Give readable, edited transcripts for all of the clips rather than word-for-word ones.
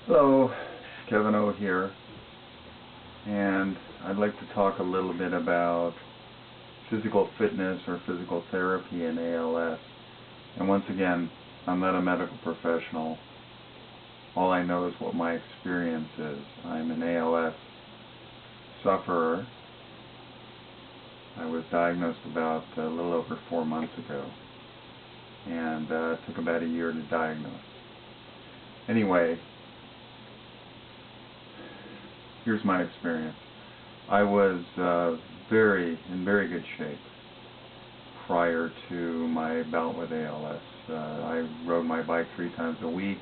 Hello, Kevin O here, and I'd like to talk a little bit about physical fitness or physical therapy in ALS. And once again, I'm not a medical professional. All I know is what my experience is. I'm an ALS sufferer. I was diagnosed about a little over 4 months ago, and it took about a year to diagnose. Anyway, here's my experience. I was in very good shape prior to my bout with ALS. I rode my bike 3 times a week,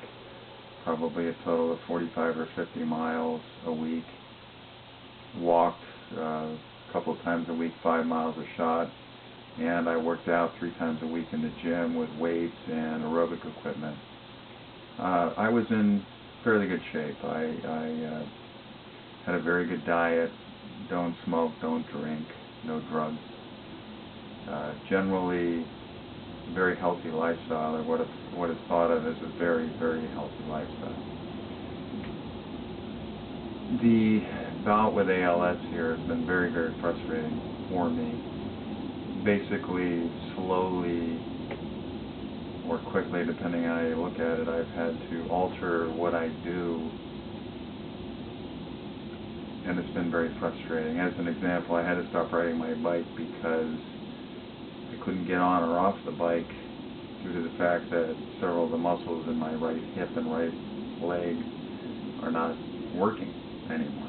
probably a total of 45 or 50 miles a week. Walked a couple of times a week, 5 miles a shot, and I worked out 3 times a week in the gym with weights and aerobic equipment. I was in fairly good shape. I had a very good diet, don't smoke, don't drink, no drugs. Generally, very healthy lifestyle, or what is thought of as a very, very healthy lifestyle. The bout with ALS here has been very, very frustrating for me. Basically, slowly or quickly, depending on how you look at it, I've had to alter what I do, and it's been very frustrating. As an example, I had to stop riding my bike because I couldn't get on or off the bike due to the fact that several of the muscles in my right hip and right leg are not working anymore.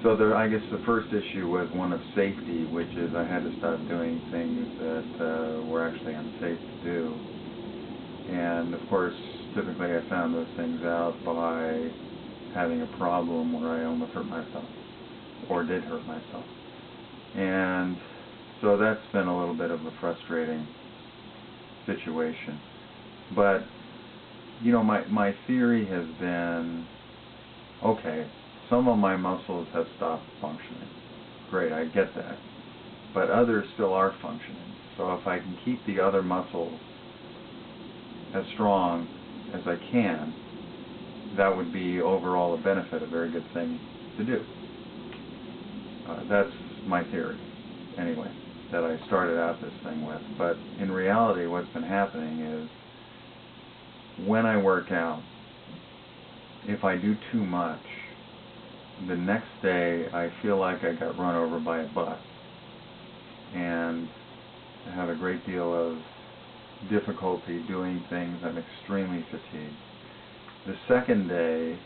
So I guess the first issue was one of safety, which is I had to stop doing things that were actually unsafe to do. And of course, typically I found those things out by having a problem where I almost hurt myself, or did hurt myself. And so that's been a little bit of a frustrating situation. But, you know, my theory has been, okay, some of my muscles have stopped functioning. Great, I get that. But others still are functioning. So if I can keep the other muscles as strong as I can, that would be overall a benefit, a very good thing to do. That's my theory, anyway, that I started out this thing with. But in reality, what's been happening is when I work out, if I do too much, the next day I feel like I got run over by a bus, and I have a great deal of difficulty doing things. I'm extremely fatigued. The second day,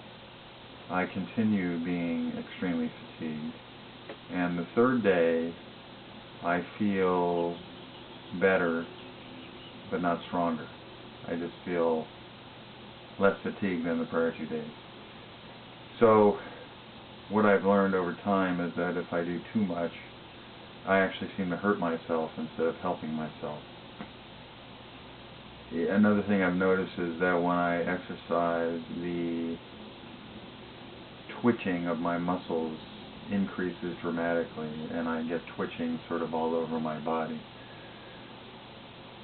I continue being extremely fatigued. And the third day, I feel better, but not stronger. I just feel less fatigued than the prior 2 days. So, what I've learned over time is that if I do too much, I actually seem to hurt myself instead of helping myself. Another thing I've noticed is that when I exercise, the twitching of my muscles increases dramatically, and I get twitching sort of all over my body,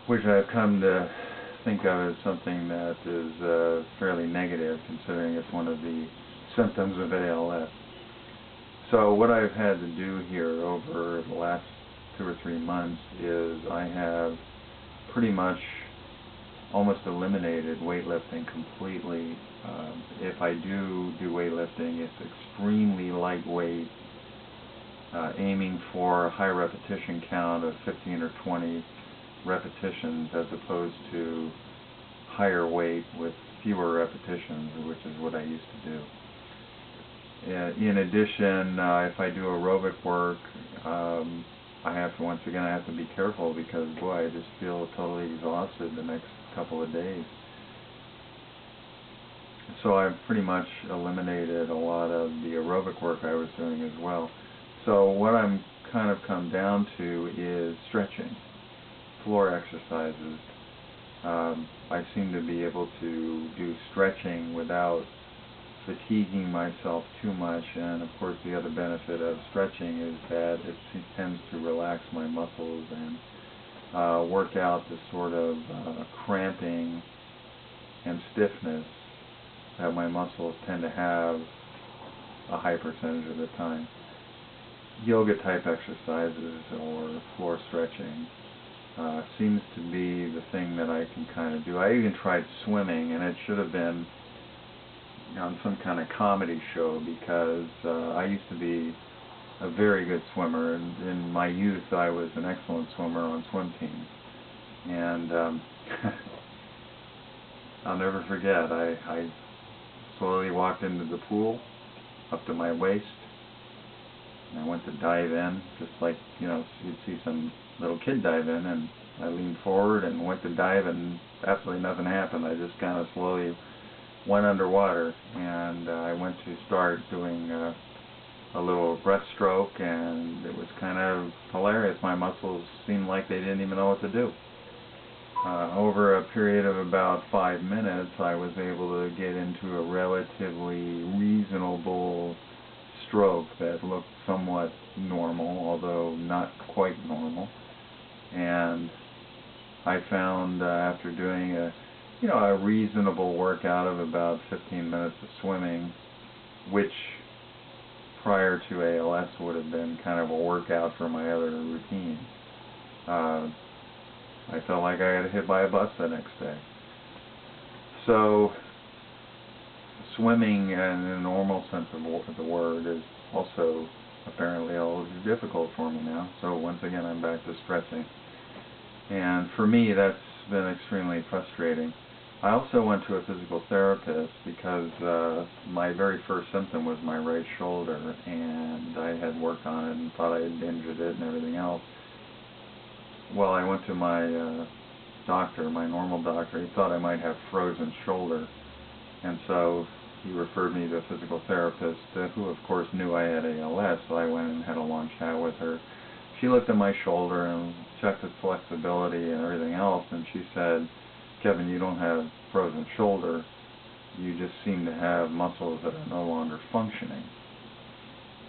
which I've come to think of as something that is fairly negative, considering it's one of the symptoms of ALS. So what I've had to do here over the last 2 or 3 months is I have pretty much almost eliminated weightlifting completely. If I do weightlifting, it's extremely lightweight, aiming for a high repetition count of 15 or 20 repetitions as opposed to higher weight with fewer repetitions, which is what I used to do. In addition, if I do aerobic work, I have to, once again, I have to be careful because, boy, I just feel totally exhausted the next couple of days. So I've pretty much eliminated a lot of the aerobic work I was doing as well. So what I'm kind of come down to is stretching, floor exercises. I seem to be able to do stretching without fatiguing myself too much, and of course the other benefit of stretching is that it tends to relax my muscles and work out the sort of cramping and stiffness that my muscles tend to have a high percentage of the time. Yoga type exercises or floor stretching seems to be the thing that I can kind of do. I even tried swimming, and it should have been on some kind of comedy show, because I used to be a very good swimmer, and in my youth I was an excellent swimmer on swim teams. And I'll never forget, I slowly walked into the pool up to my waist, and I went to dive in, just like, you'd see some little kid dive in, and I leaned forward and went to dive, and absolutely nothing happened. I just kind of slowly went underwater, and I went to start doing a little breaststroke, and it was kind of hilarious. My muscles seemed like they didn't even know what to do. Over a period of about 5 minutes, I was able to get into a relatively reasonable stroke that looked somewhat normal, although not quite normal. And I found after doing a reasonable workout of about 15 minutes of swimming, which prior to ALS would have been kind of a workout for my other routine, I felt like I got hit by a bus the next day. So swimming in a normal sense of the word is also apparently a little difficult for me now. So once again, I'm back to stretching. And for me, that's been extremely frustrating. I also went to a physical therapist because my very first symptom was my right shoulder, and I had worked on it and thought I had injured it and everything else. Well, I went to my doctor, my normal doctor. He thought I might have frozen shoulder, and so he referred me to a physical therapist who, of course, knew I had ALS, so I went and had a long chat with her. She looked at my shoulder and checked its flexibility and everything else, and she said, "Kevin, you don't have frozen shoulder. You just seem to have muscles that are no longer functioning."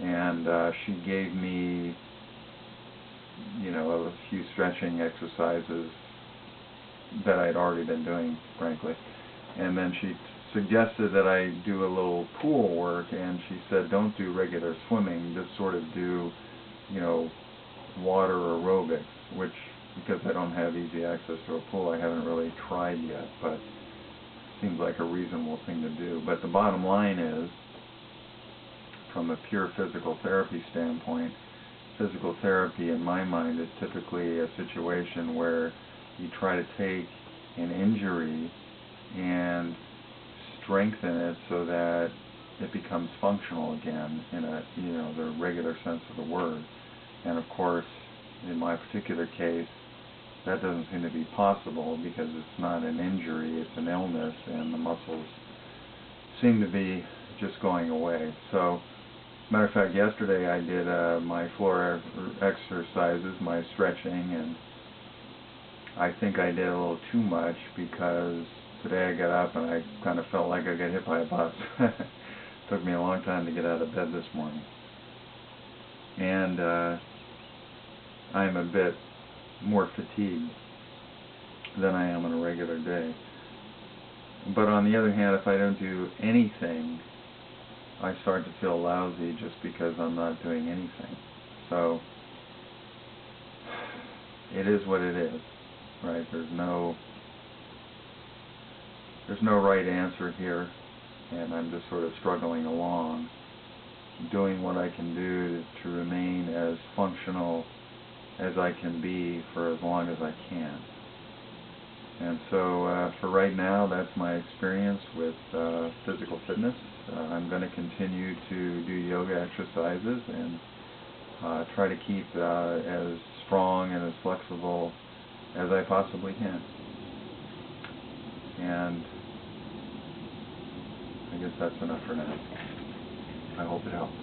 And she gave me, a few stretching exercises that I'd already been doing, frankly. And then she suggested that I do a little pool work, and she said, don't do regular swimming, just sort of do, water aerobics, which, because I don't have easy access to a pool, I haven't really tried yet, but it seems like a reasonable thing to do. But the bottom line is, from a pure physical therapy standpoint, physical therapy in my mind is typically a situation where you try to take an injury and strengthen it so that it becomes functional again in the regular sense of the word. And of course, in my particular case, that doesn't seem to be possible because it's not an injury, it's an illness, and the muscles seem to be just going away. So, matter of fact, yesterday I did my floor exercises, my stretching, and I think I did a little too much because today I got up and I kind of felt like I got hit by a bus. Took me a long time to get out of bed this morning. And I'm a bit more fatigued than I am on a regular day. But on the other hand, if I don't do anything, I start to feel lousy just because I'm not doing anything. So it is what it is, right? There's no right answer here, and I'm just sort of struggling along, doing what I can do to remain as functional as I can be for as long as I can. And so for right now, that's my experience with physical fitness. I'm going to continue to do yoga exercises and try to keep as strong and as flexible as I possibly can. And I guess that's enough for now. I hope it helps.